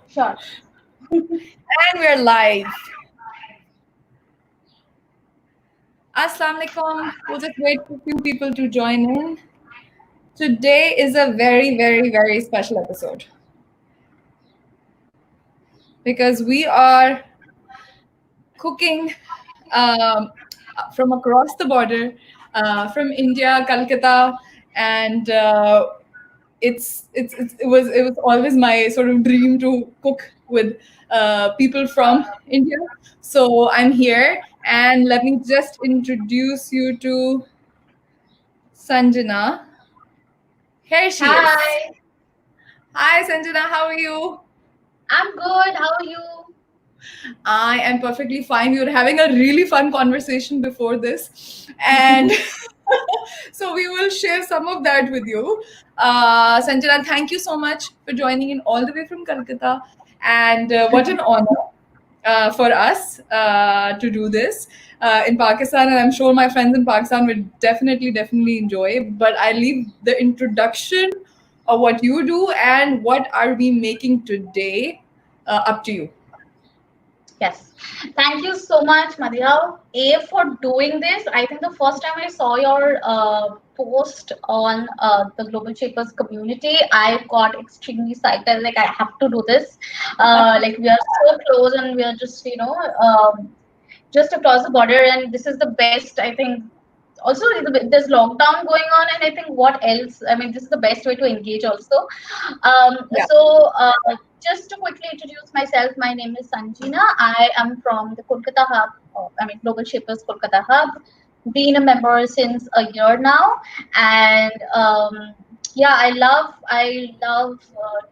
Sure. And we're live. Assalamu alaikum. We'll just wait for a few people to join in. Today is a very, very, very special episode because we are cooking um, from across the border, from India, Calcutta, and it was always my sort of dream to cook with people from India. So I'm here, and let me just introduce you to Sanjina. Here she is. Hi, Hi, Sanjana. How are you? I'm good. How are you? I am perfectly fine. We were having a really fun conversation before this, and so we will share some of that with you. Sanjana, thank you so much for joining in all the way from Calcutta, and what an honor for us to do this in Pakistan, and I'm sure my friends in Pakistan would definitely enjoy. But I leave the introduction of what you do and what are we making today up to you. Yes. Thank you so much, Madhya, for doing this. I think the first time I saw your post on the Global Shapers community, I got extremely psyched. I was like, I have to do this. Like, we are so close and we are just, just across the border, and this is the best, I think. Also, there's lockdown going on, and I think what else, I mean, this is the best way to engage also. um, Yeah. so just to quickly introduce myself, my name is Sanjina. I am from the Kolkata hub, Global Shapers Kolkata hub, been a member since a year now. And yeah, I love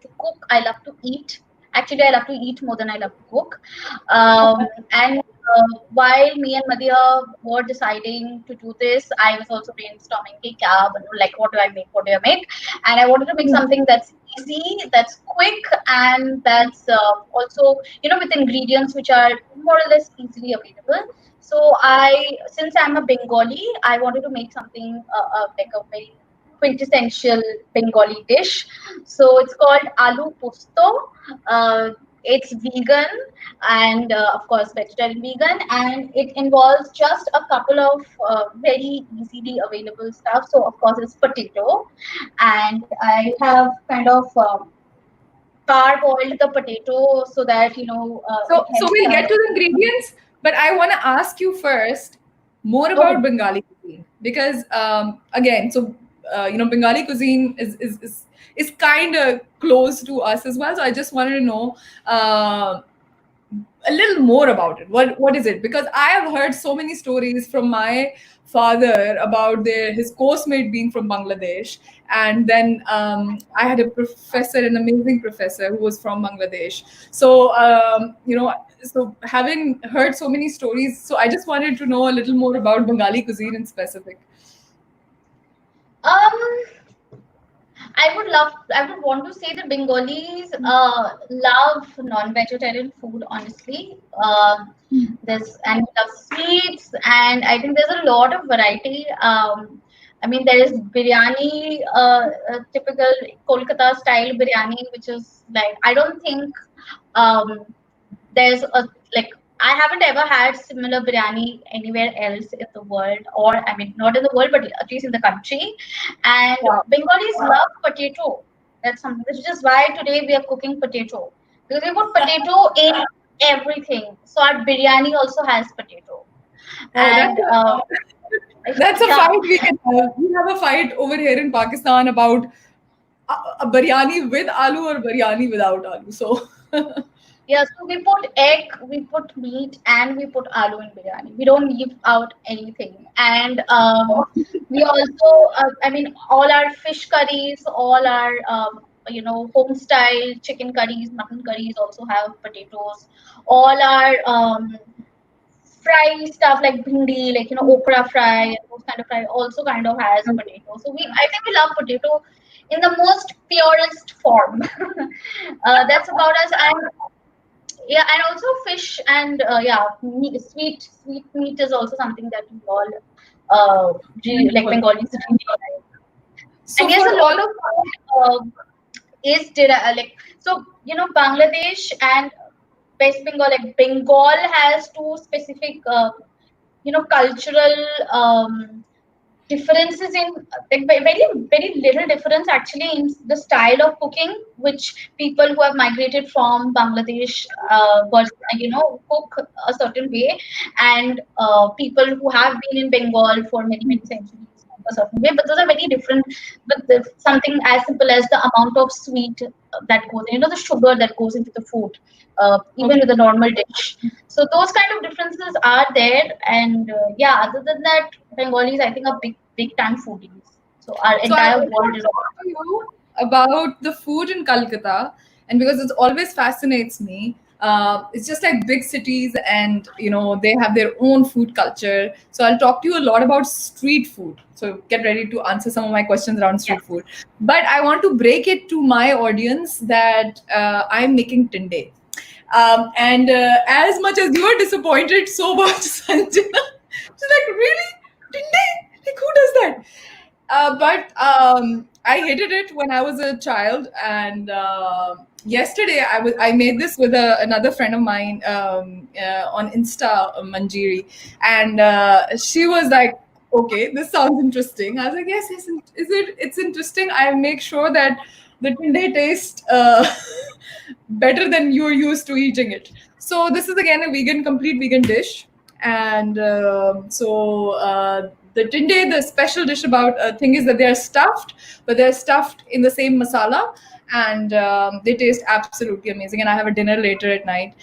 to cook. I love to eat. Actually, I love to eat more than I love to cook. And while me and Madhya were deciding to do this, I was also brainstorming, "Hey, kya banu? Like, what do I make? What do I make?" And I wanted to make something that's easy, that's quick, and that's also, with ingredients which are more or less easily available. So since I'm a Bengali, I wanted to make something like a very quintessential Bengali dish. So it's called aloo pusto. Uh, it's vegan and of course vegetarian vegan, and it involves just a couple of very easily available stuff. So of course it's potato, and I have kind of parboiled the potato so that it So helps we'll kind get of. to the ingredients, but I want to ask you first more Go about ahead. Bengali cuisine because again, so Bengali cuisine is kind of close to us as well. So I just wanted to know uh, a little more about it. What is it? Because I have heard so many stories from my father about his course mate being from Bangladesh, and then I had a professor, an amazing professor who was from Bangladesh. So so having heard so many stories, so I just wanted to know a little more about Bengali cuisine in specific. um I would want to say that Bengalis love non-vegetarian food, honestly. And we love sweets, and I think there's a lot of variety. I mean, there is biryani, typical Kolkata style biryani, which is like, I don't think um, there's a like I haven't ever had similar biryani anywhere else in the world, or I mean, not in the world, but at least in the country. And Wow. Bengalis love potato. That's something, which is why today we are cooking potato, because we put potato in everything. So our biryani also has potato, Oh, and that's a yeah. fight we can have. We have a fight over here in Pakistan about a biryani with aloo or biryani without aloo. So Yeah, so we put egg, we put meat, and we put aloo in biryani. We don't leave out anything. And we also, I mean, all our fish curries, all our, home style chicken curries, mutton curries also have potatoes. All our fry stuff like bhindi, like, okra fry, and those kind of fry also kind of has potato. So I think we love potato in the most purest form. That's about us. And yeah, and also fish and yeah, sweet meat is also something that we all like wonderful. Bengalis really like. And So there's for a all lot of food. is like, so Bangladesh and West Bengal, like Bengal has two specific cultural differences in, like, very very little difference actually in the style of cooking which people who have migrated from Bangladesh cook a certain way, and people who have been in Bengal for many many centuries cook a certain way, but those are very different. But something as simple as the amount of sweet that goes in, the sugar that goes into the food, even Okay. with a normal dish. So those kind of differences are there, and yeah, other than that, Bengalis I think are big time foodies. So our So I entire want world to is talk to you about the food in Calcutta, and because it always fascinates me. It's just like big cities, and they have their own food culture. So I'll talk to you a lot about street food. So get ready to answer some of my questions around street yes. food. But I want to break it to my audience that I'm making tinde. And as much as you are disappointed, so much Sanjana. She's like, really? Tinde? Like, who does that? But I hated it when I was a child, and yesterday I made this with another friend of mine on Insta, Manjiri, and she was like, "Okay, this sounds interesting." I was like, "Yes, yes, is it? It's interesting. I make sure that the tunde taste better than you're used to eating it." So this is again a complete vegan dish, and the tinde, the special dish about thing is that they are stuffed, but they're stuffed in the same masala, and they taste absolutely amazing. And I have a dinner later at night.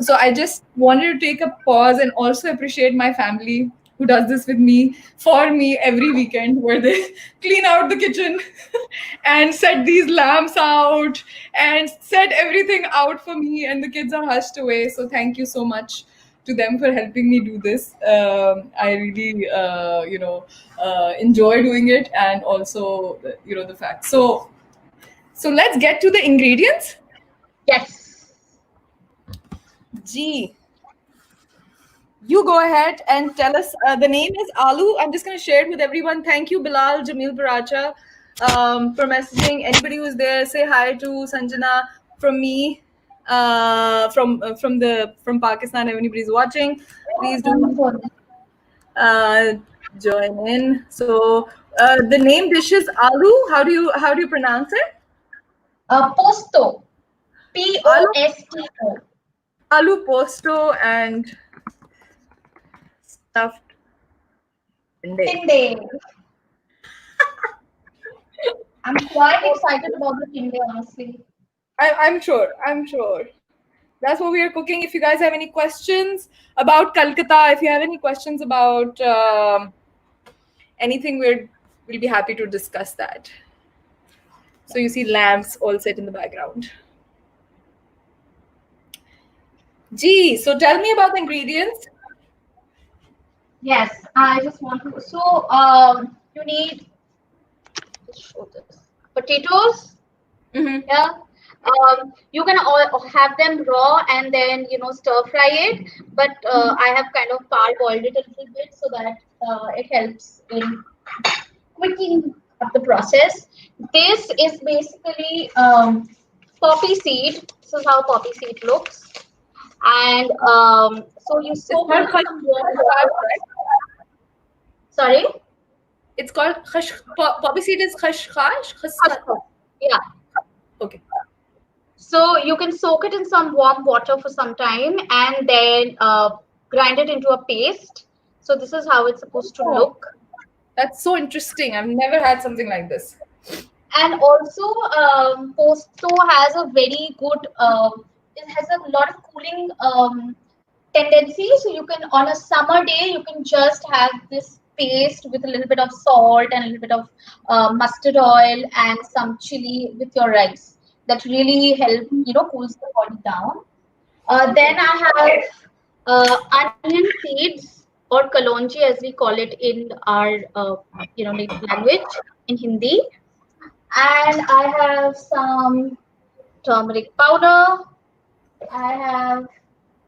So I just wanted to take a pause and also appreciate my family who does this with me for me every weekend, where they clean out the kitchen and set these lamps out and set everything out for me, and the kids are hushed away. So thank you so much to them for helping me do this. I really, enjoy doing it, and also, the fact. So let's get to the ingredients. Yes. G. You go ahead and tell us. The name is Alu. I'm just going to share it with everyone. Thank you, Bilal, Jamil Paracha, for messaging. Anybody who's there, say hi to Sanjana from me, from Pakistan. If anybody's watching, please do uh, join in. So the name dish is Alu. How do you pronounce it? Posto. Alu Posto. Alu posto and stuffed tinde. Tinde. I'm quite excited about the tinde, honestly. I'm sure. I'm sure. That's what we are cooking. If you guys have any questions about Calcutta, if you have any questions about anything, we'll be happy to discuss that. So you see lamps all set in the background. Gee, so tell me about the ingredients. Yes, I just want to. So, you need, let's show this, potatoes. Mm-hmm. Yeah. You can all have them raw and then stir fry it. But I have kind of parboiled it a little bit so that it helps in quicking up the process. This is basically poppy seed. This is how poppy seed looks. And so you It's soak it called in some warm water. Sorry? It's called poppy seed is khashkhash. Khashkhas. Yeah. Okay. So you can soak it in some warm water for some time and then grind it into a paste. So this is how it's supposed to Oh, look. that's so interesting. I've never had something like this. And also, posto has a very good, it has a lot of cooling tendency. So you can, on a summer day, you can just have this paste with a little bit of salt and a little bit of mustard oil and some chili with your rice. That really help, cools the body down. Then I have onion seeds or kalonji as we call it in our native language in Hindi. And I have some turmeric powder. I have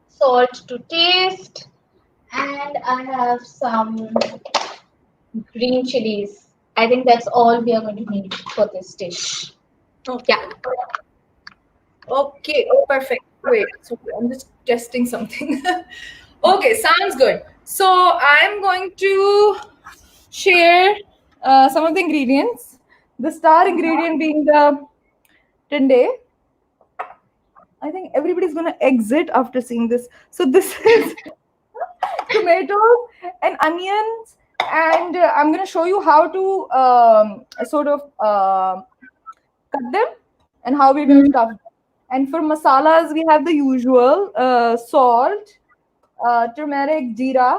salt to taste, and I have some green chilies. I think that's all we are going to need for this dish. Okay. Yeah. Okay, perfect. Wait, so I'm just testing something. Okay, sounds good. So I'm going to share some of the ingredients. The star ingredient being the tende. I think everybody's gonna exit after seeing this. So this is tomatoes and onions, and I'm gonna show you how to sort of cut them and how we're gonna Mm. stuff them. And for masalas, we have the usual salt, turmeric, jeera,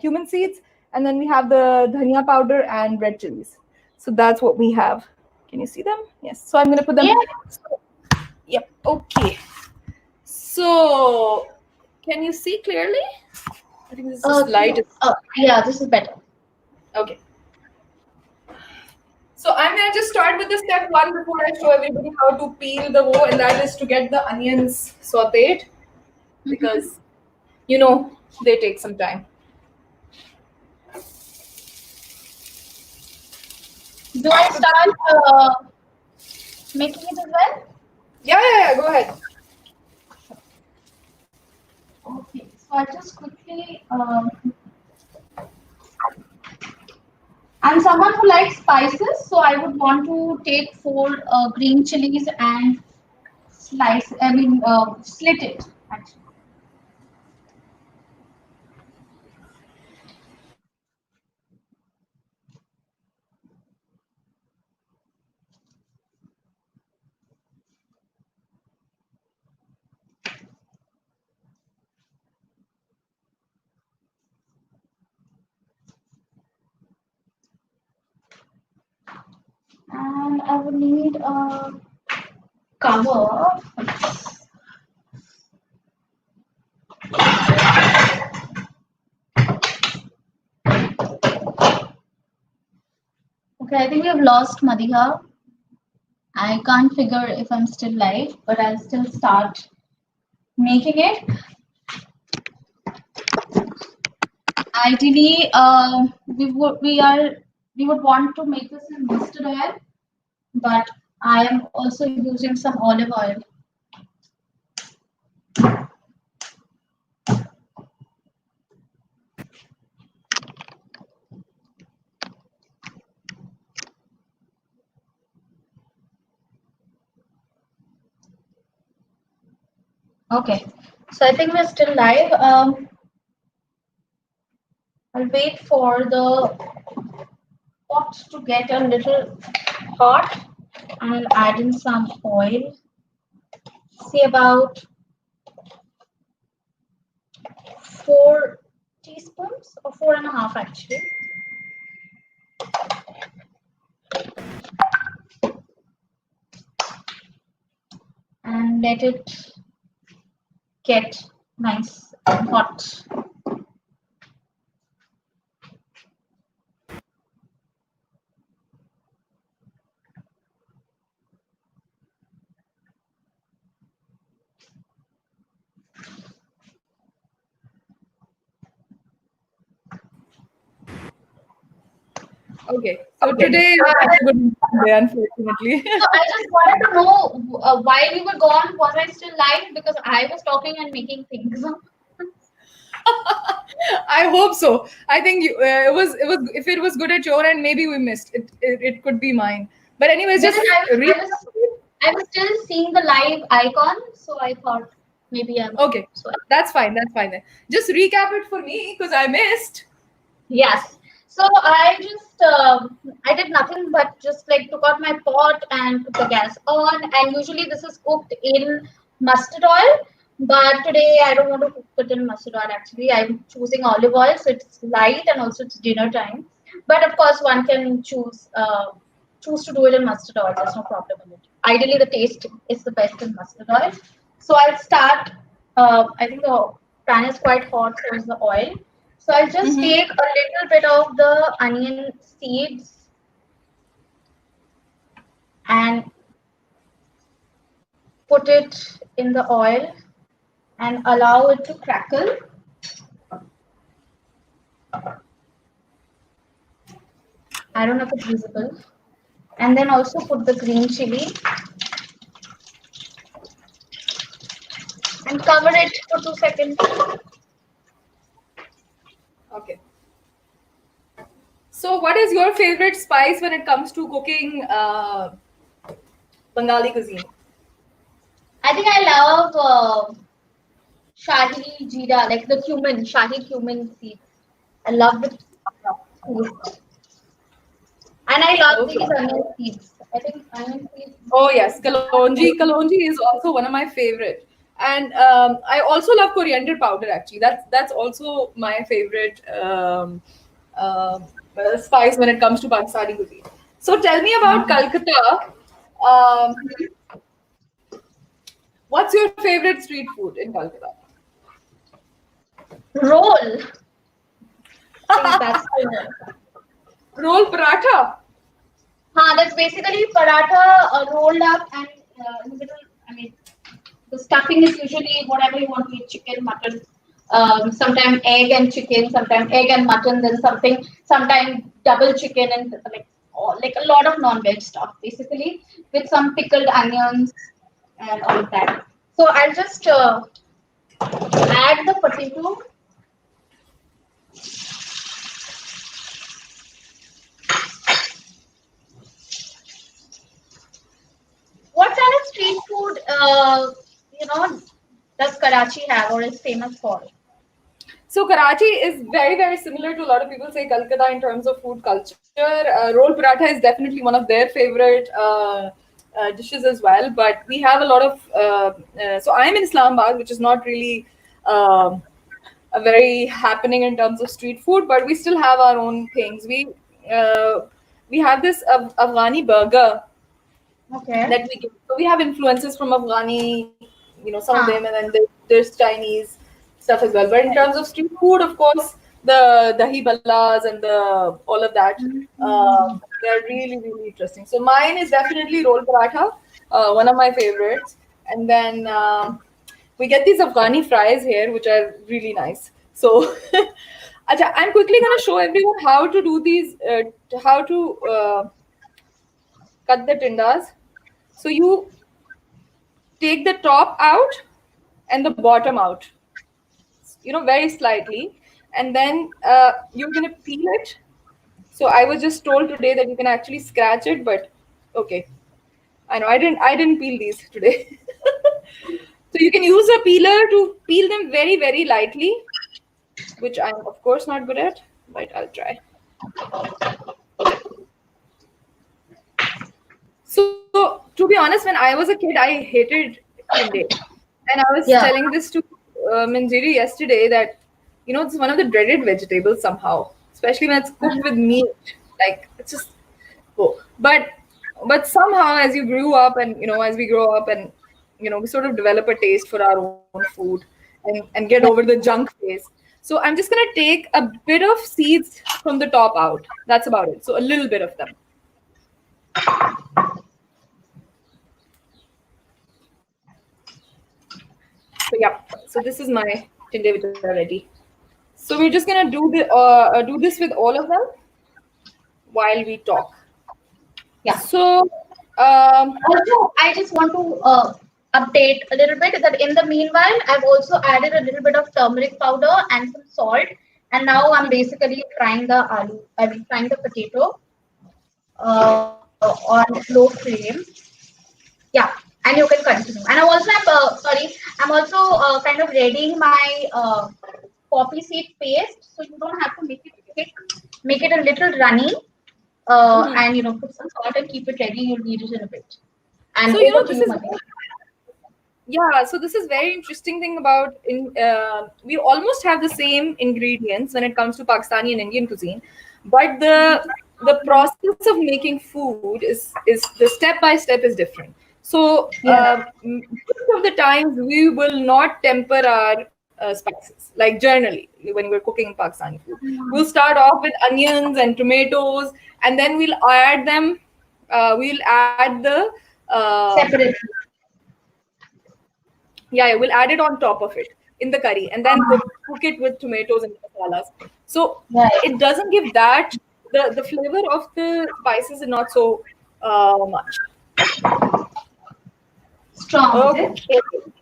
cumin seeds, and then we have the dhania powder and red chilies. So that's what we have. Can you see them? Yes. So I'm gonna put them. Yeah. So, yep. Okay. So can you see clearly? I think this is light. Yeah, this is better. Okay. So I'm gonna just start with the step one before I show everybody how to peel the roe, and that is to get the onions sautéed Mhm. because you know they take some time. Do I So this start is, making it as well? yeah. Go ahead. Okay, so I just quickly. I'm someone who likes spices, so I would want to take four green chilies and slit it actually. And I would need a cover. Okay, I think we have lost Madiha. I can't figure if I'm still live, but I'll still start making it. Ideally, we would want to make this in mustard oil, but I am also using some olive oil. Okay, so I think we're still live. I'll wait for the pot to get a little hot. I'll add in some oil. Say about 4 teaspoons or 4.5 actually. And let it get nice and hot. Okay. So Okay. today is not a good day, unfortunately. So I just wanted to know while you were gone, was I still live? Because I was talking and making things. I hope so. I think it was if it was good at your end, maybe we missed it. It could be mine. But anyways, Because just read. I was still seeing the live icon, so I thought maybe I'm Okay, so that's fine. That's fine then. Just recap it for me because I missed. yes. So I did nothing but just like took out my pot and put the gas on. And usually this is cooked in mustard oil, but today I don't want to cook it in mustard oil. Actually, I'm choosing olive oil, so it's light and also it's dinner time. But of course, one can choose to do it in mustard oil. There's no problem in it. Ideally, the taste is the best in mustard oil. So I'll start. I think the pan is quite hot, so is the oil. So I'll just Mm-hmm. take a little bit of the onion seeds and put it in the oil and allow it to crackle. I don't know if it's visible. and then also put the green chili and cover it for 2 seconds. Okay. So, what is your favorite spice when it comes to cooking Bengali cuisine? I think I love shahi jeera, like the cumin, shahi cumin seeds. I love the taste. And I love Okay. these onion seeds. I think onion seeds. Oh yes, kalonji. Kalonji is also one of my favorite, and I also love coriander powder. Actually, that's also my favorite spice when it comes to Pakistani cuisine. So tell me about Calcutta. Um, what's your favorite street food in Calcutta? Roll. I think that's the. Roll paratha. That's basically paratha rolled up and in the middle. I mean, the stuffing is usually whatever you want to eat: chicken, mutton, sometimes egg and chicken, sometimes egg and mutton, then sometimes double chicken and like a lot of non-veg stuff, basically with some pickled onions and all of that. So I'll just add the potato. What kind of street food, you know, does Karachi have or is famous for? So Karachi is very, very similar to a lot of people say Calcutta in terms of food culture. Roll paratha is definitely one of their favorite dishes as well. But we have a lot of. So I'm in Islamabad, which is not really a very happening in terms of street food, but we still have our own things. Uh, we have this Afghani burger Okay. that we get. So we have influences from Afghani, some of them, Huh. and then there's Chinese stuff as well. But in terms of street food, of course, the dahi ballas and the all of that, they're really really interesting. So mine is definitely roll paratha, one of my favorites, and then we get these Afghani fries here, which are really nice. So. Acha, I'm quickly going to show everyone how to do these, how to cut the tindas. So you take the top out and the bottom out, very slightly, and then you're gonna peel it. So I was just told today that you can actually scratch it, but okay, I know I didn't peel these today. So you can use a peeler to peel them very very lightly, which I'm of course not good at, but I'll try. So to be honest, when I was a kid, I hated tinde. And I was Yeah. telling this to Manjiri yesterday that, it's one of the dreaded vegetables somehow, especially when it's cooked with meat. Like, it's just, oh. But somehow, as you grew up and, as we grow up and, we sort of develop a taste for our own food and get over the junk phase. So I'm just going to take a bit of seeds from the top out. That's about it. So a little bit of them. So yeah, so this is my tinde which are ready. So we're just gonna do this with all of them while we talk. Yeah. So um, Also, I just want to update a little bit that in the meanwhile, I've also added a little bit of turmeric powder and some salt. And now I'm basically frying the frying the potato on low flame. Yeah, and you can continue. And I'm also kind of readying my poppy seed paste, so you don't have to make it thick. Make it a little runny, mhm. and put some salt and keep it ready. You'll need it in a bit. And So over to this you, is Madhu. yeah. So this is very interesting thing about in we almost have the same ingredients when it comes to Pakistani and Indian cuisine, but the process of making food is the step by step is different. So Yeah. most of the times we will not temper our spices. Like generally, when we're cooking Pakistani food, we'll start off with onions and tomatoes, and then we'll add them. We'll add the Separate. yeah, we'll add it on top of it in the curry, and then cook it with tomatoes and masalas. So Right. it doesn't give that the flavor of the spices is not so. Much. Strong, is Okay. it?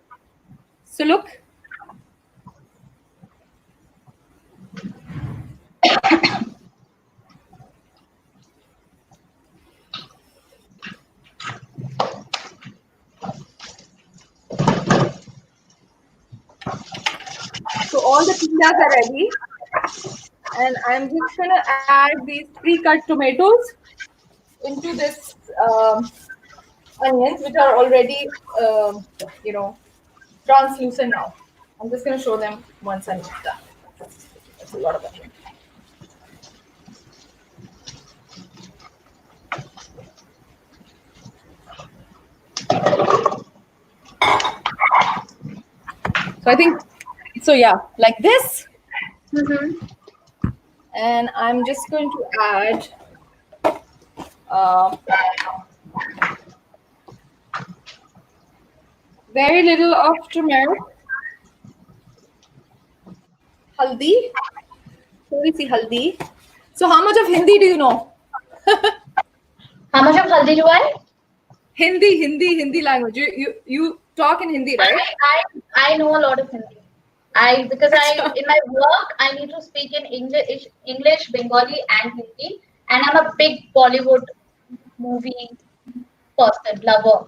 So look, so all the pizzas are ready, and I'm just gonna add these pre-cut tomatoes into this onions, which are already, you know, translucent now. I'm just gonna show them once I'm done. That's a lot of onion. So I think, so yeah, like this, Mm-hmm. and I'm just going to add uh, very little of turmeric, haldi. So we see haldi. So how much of Hindi do you know? How much of haldi do I? Hindi language. You talk in Hindi, I, right? I know a lot of Hindi. I because I Acha. in my work I need to speak in English, Bengali, and Hindi, and I'm a big Bollywood movie person, lover.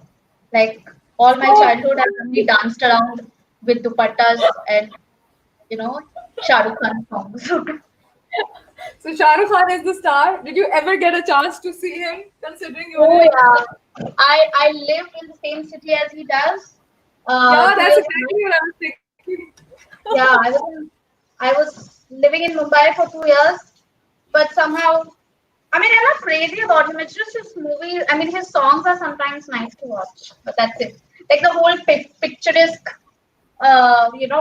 Like all my So, childhood, I've only danced around with dupattas and you know Shah Rukh Khan songs. so Shah Rukh Khan is the star. Did you ever get a chance to see him, considering you're Oh in? yeah, I lived in the same city as he does. Yeah, Two that's years ago. exactly what I was thinking. Yeah, I was living in Mumbai for 2 years, but somehow I mean I'm not crazy about him. It's just his movies. I mean his songs are sometimes nice to watch, but that's it. Like the whole picturesque,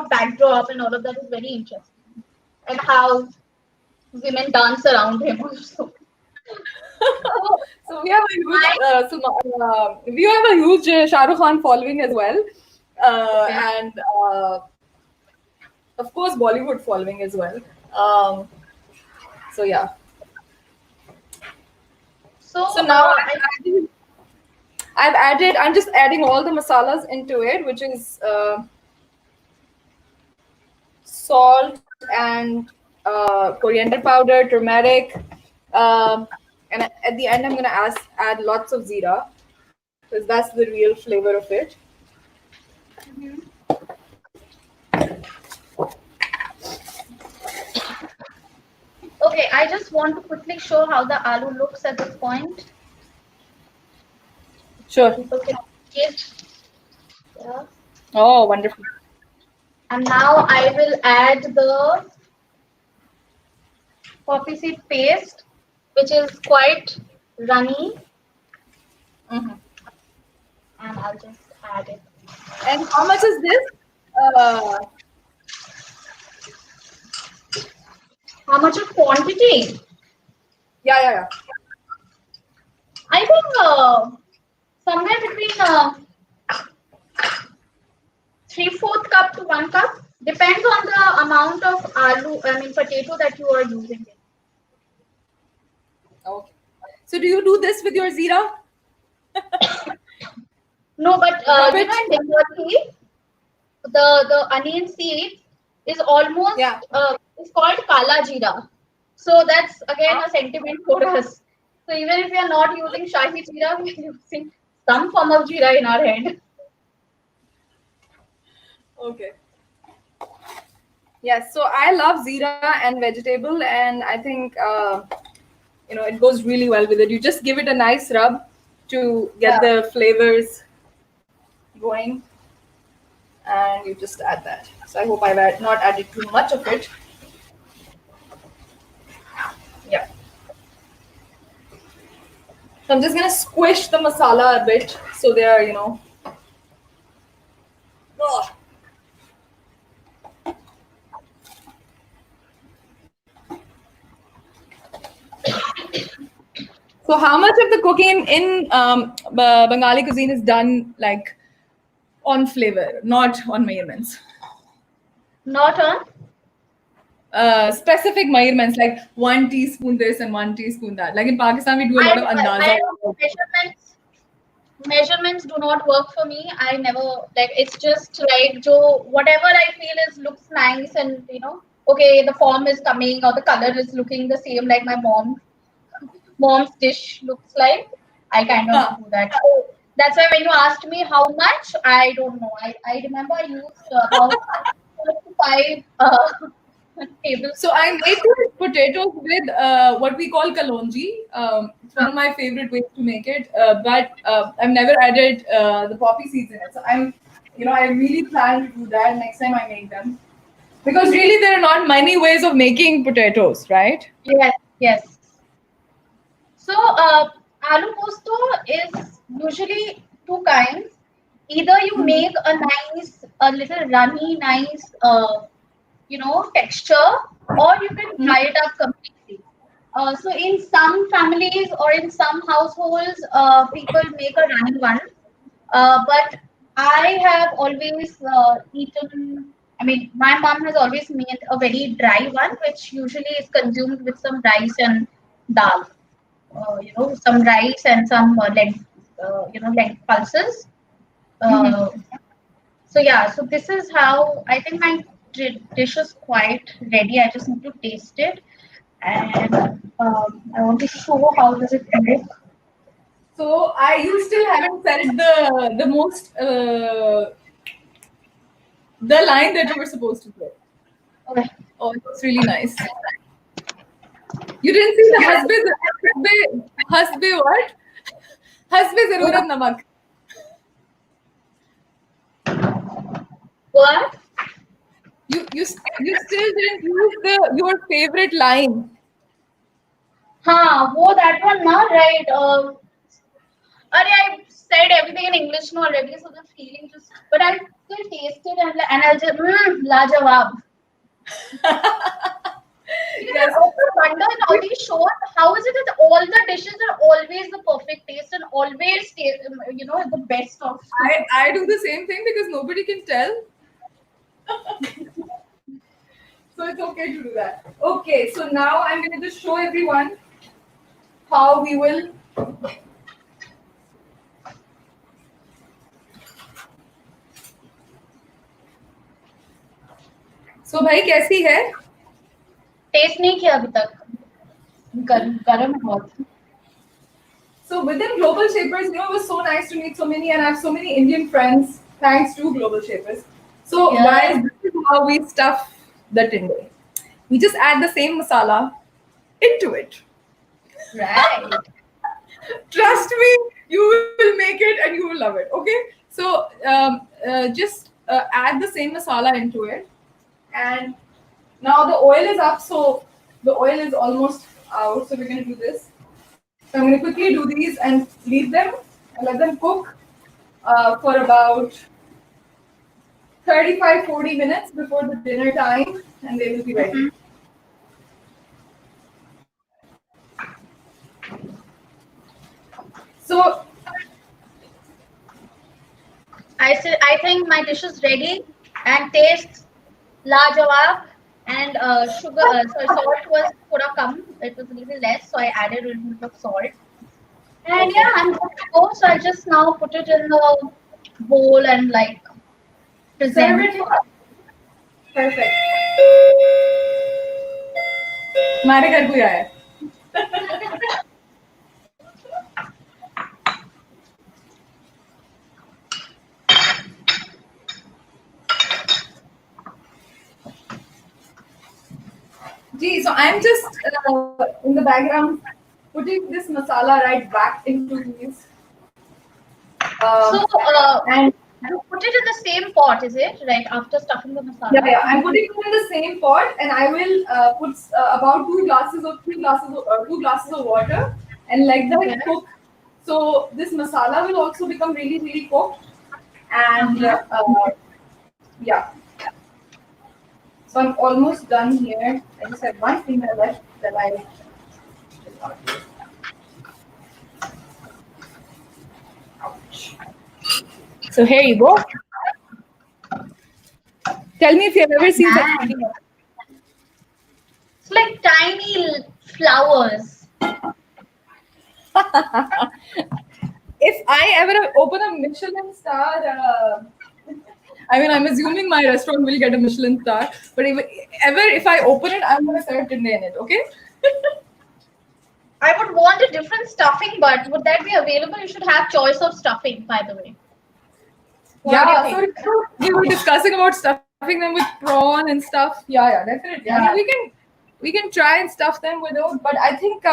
backdrop and all of that is very interesting, and how women dance around him also. So So we have a huge, I we have a huge Shah Rukh Khan following as well, okay. and of course Bollywood following as well. Um, so yeah. So So now I I'm just adding all the masalas into it, which is salt and coriander powder, turmeric, um, and at the end I'm gonna add lots of zira because that's the real flavor of it. Mhm. Okay, I just want to quickly show how the aloo looks at this point, so Sure. people can see it. Yeah. Oh, wonderful. And now I will add the poppy seed paste, which is quite runny, Hmm. and I'll just add it. And how much is this? Uh, How much of quantity? yeah. I think somewhere between 3/4 cup to 1 cup. Depends on the amount of potato that you are using. Okay. So do you do this with your zira? No, but Rub you know, it. in Bengali, the onion seed is almost Yeah. it's called kala jeera. So that's again Ah, a sentiment for us. So even if we are not using shahi jeera, we are using some form of jeera in our head. okay. Yes. So I love zira and vegetable, and I think it goes really well with it. You just give it a nice rub to get Yeah. the flavors going, and you just add that. So I hope not added too much of it. Yeah. So I'm just gonna squish the masala a bit so they are, ugh. So how much of the cooking in Bengali cuisine is done like on flavor, not on measurements? Not on. specific measurements, like 1 teaspoon this and 1 teaspoon that. Like in Pakistan, we do a lot of I andaza. don't know, measurements do not work for me. I never, like, it's just like jo whatever I feel is looks nice, and okay, the form is coming or the color is looking the same like my mom's dish looks like. I kind of Huh. do that. So that's why when you asked me how much, I don't know. I remember I used about 4 to 5 So I tablespoons. make potatoes with what we call kalonji. It's one of my favorite ways to make it, but I've never added the poppy seeds in it. So I really plan to do that next time I make them. Because really, there are not many ways of making potatoes, right? Yes, yes. So, aloo posto is usually two kinds. Either you make a little runny, nice, texture, or you can dry it up completely. So, in some families or in some households, people make a runny one. But I have always eaten. I mean, my mom has always made a very dry one, which usually is consumed with some rice and dal. Some rice and some leg pulses. Uh, so yeah, so this is how I think my dish is quite ready. I just need to taste it, and I want to show how does it look. So you still haven't said the most the line that you were supposed to say. Okay. Oh, it's really nice. You didn't see the hasbe what? Hasbe zarurat namak. What? You still didn't use your favorite line. Huh, that one, na, right? I said everything in English now already, so the feeling just, but I still tasted and I'll just, lajawab. Because I Yes, also wonder in all these shows, how is it that all the dishes are always the perfect taste and always, the best of. I do the same thing because nobody can tell. So it's okay to do that. Okay, so now I'm going to just show everyone how we will. So भाई कैसी है? Test नहीं किया अभी तक गरम है बहुत. So within Global Shapers, it was so nice to meet so many, and I have so many Indian friends thanks to Global Shapers. So Yeah. guys, this is how we stuff the tinde. We just add the same masala into it. Right. Trust me, you will make it and you will love it. Okay, so just add the same masala into it, and now the oil is up, so the oil is almost out. So we're going to do this. So I'm going to quickly do these and leave them and let them cook for about 35-40 minutes before the dinner time, and they will be ready. So I think my dish is ready and tastes lajawab, and sugar, sorry, salt was thoda kam. It was a little less, so I added a little bit of salt. And okay. yeah, I'm good to go. So I just now put it in the bowl and like Serve present it. it. Perfect. हमारे घर कोई आया है. Gee, so I'm just in the background putting this masala right back into these. So And you put it in the same pot, is it? Right after stuffing the masala. yeah, I'm putting it in the same pot, and I will put about 2 glasses of water, and let Okay. that cook. So this masala will also become really, really cooked, and yeah. So I'm almost done here. I just have one thing left that I. Ouch. So here you go. Tell me if you've ever seen such Nice. video. like tiny flowers. If I ever open a Michelin star, I mean, I'm assuming my restaurant will get a Michelin star. But if I open it, I'm gonna serve Tunde in it. Okay? I would want a different stuffing, but would that be available? You should have choice of stuffing, by the way. What do you Yeah. So think? we were discussing about stuffing them with prawn and stuff. Yeah, definitely. I mean, Yeah. we can try and stuff them without. But I think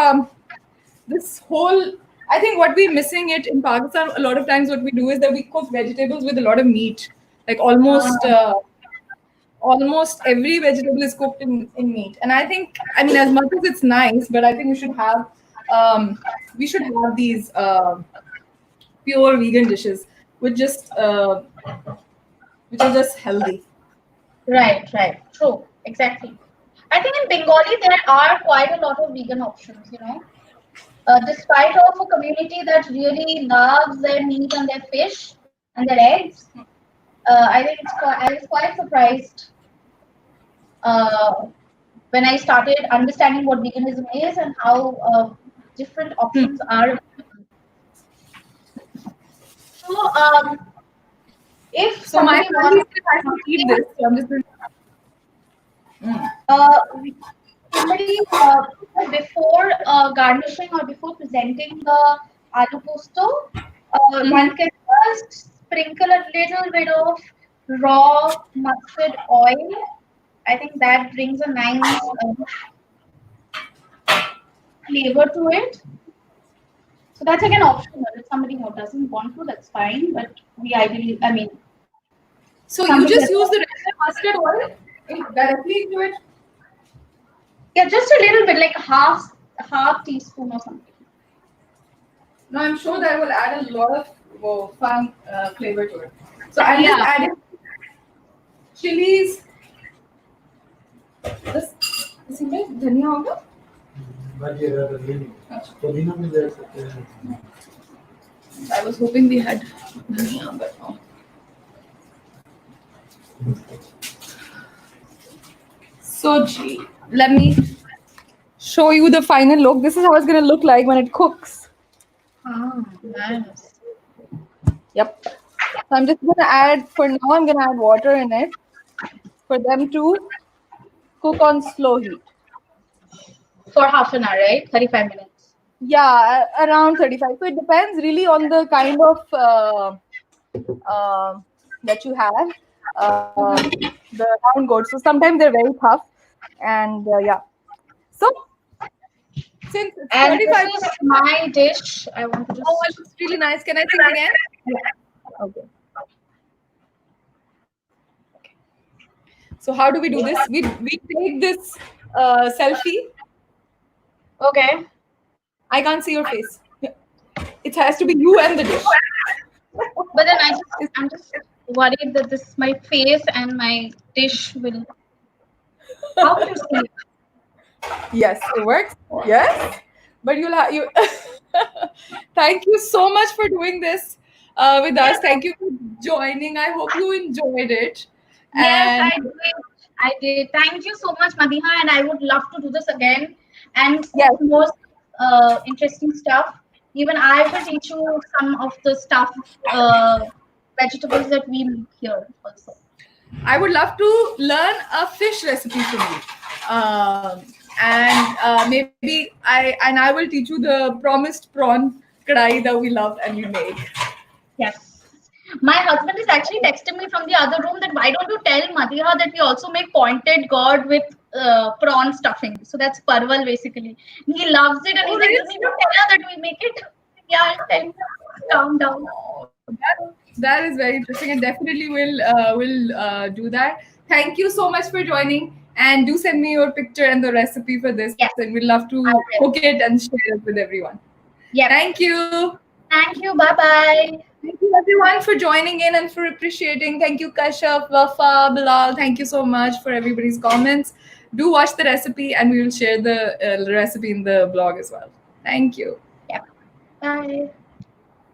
this whole I think what we're missing it in Pakistan a lot of times what we do is that we cook vegetables with a lot of meat, like almost every vegetable is cooked in meat. And I think, I mean, as much as it's nice, but I think we should have these pure vegan dishes with just which are just healthy. Right, right. True. Exactly. I think in Bengali there are quite a lot of vegan options, you know. Despite of a community that really loves their meat and their fish and their eggs, I think I was quite surprised uh, when I started understanding what veganism is and how different options are available. So, if So my somebody family wants still has to eat this. So I'm just going uh, somebody before garnishing or before presenting the aloo posto, one Mhm. can just sprinkle a little bit of raw mustard oil. I think that brings a nice flavor to it. So that's again optional. If somebody who doesn't want to, that's fine. But we ideally, I mean, So you somebody just has, use the regular mustard oil directly into it. yeah, just a little bit, like half teaspoon or something. No, I'm sure that will add a lot of fun flavor to it. So I'm just Yeah. adding chilies. This इसमें धनिया होगा? बाकी अगर नहीं पुदीना भी ले सकते हैं. I was hoping we had dhania, but no. So gee, let me show you the final look. This is how it's gonna look like when it cooks. Ah, nice. Yep. So I'm just gonna add for now. I'm gonna add water in it for them to cook on slow heat. For half an hour, right? 35 minutes. Yeah, around 35. So it depends really on the kind of that you have. The round goats. So sometimes they're very tough, and yeah. So since it's And this 35 is minutes, my dish. I want to oh, it just. looks really nice. Can I see it again? Yeah. Okay. So how do we do this? We take this selfie. Okay. I can't see your face. Yeah. It has to be you and the dish. But then I'm just worried that my face and my dish will. How would you see it? Yes, it works. Yes, but you'll have you. Thank you so much for doing this with us. Thank you for joining. I hope you enjoyed it. Yes, And I did. I did. Thank you so much, Madiha, and I would love to do this again and yes, cook more interesting stuff. Even I will teach you some of the stuff, vegetables that we make here also. I would love to learn a fish recipe from you. And maybe I will teach you the promised prawn kadai that we love and we make. Yes. My husband is actually texting me from the other room that why don't you tell Madiha that we also make pointed gourd with prawn stuffing. So that's parval basically. He loves it and Oh, he's like, really? you need to tell her that we make it. Yeah, I'll tell you. Calm down. Oh, that is very interesting, and definitely will do that. Thank you so much for joining, and do send me your picture and the recipe for this, Yes, and we'd love I to will. cook it and share it with everyone. Yep. Thank you. Thank you. Bye bye. Thank you everyone for joining in and for appreciating. Thank you Kashyap, Wafa, Bilal. Thank you so much for everybody's comments. Do watch the recipe, and we will share the recipe in the blog as well. Thank you. Yep. Bye.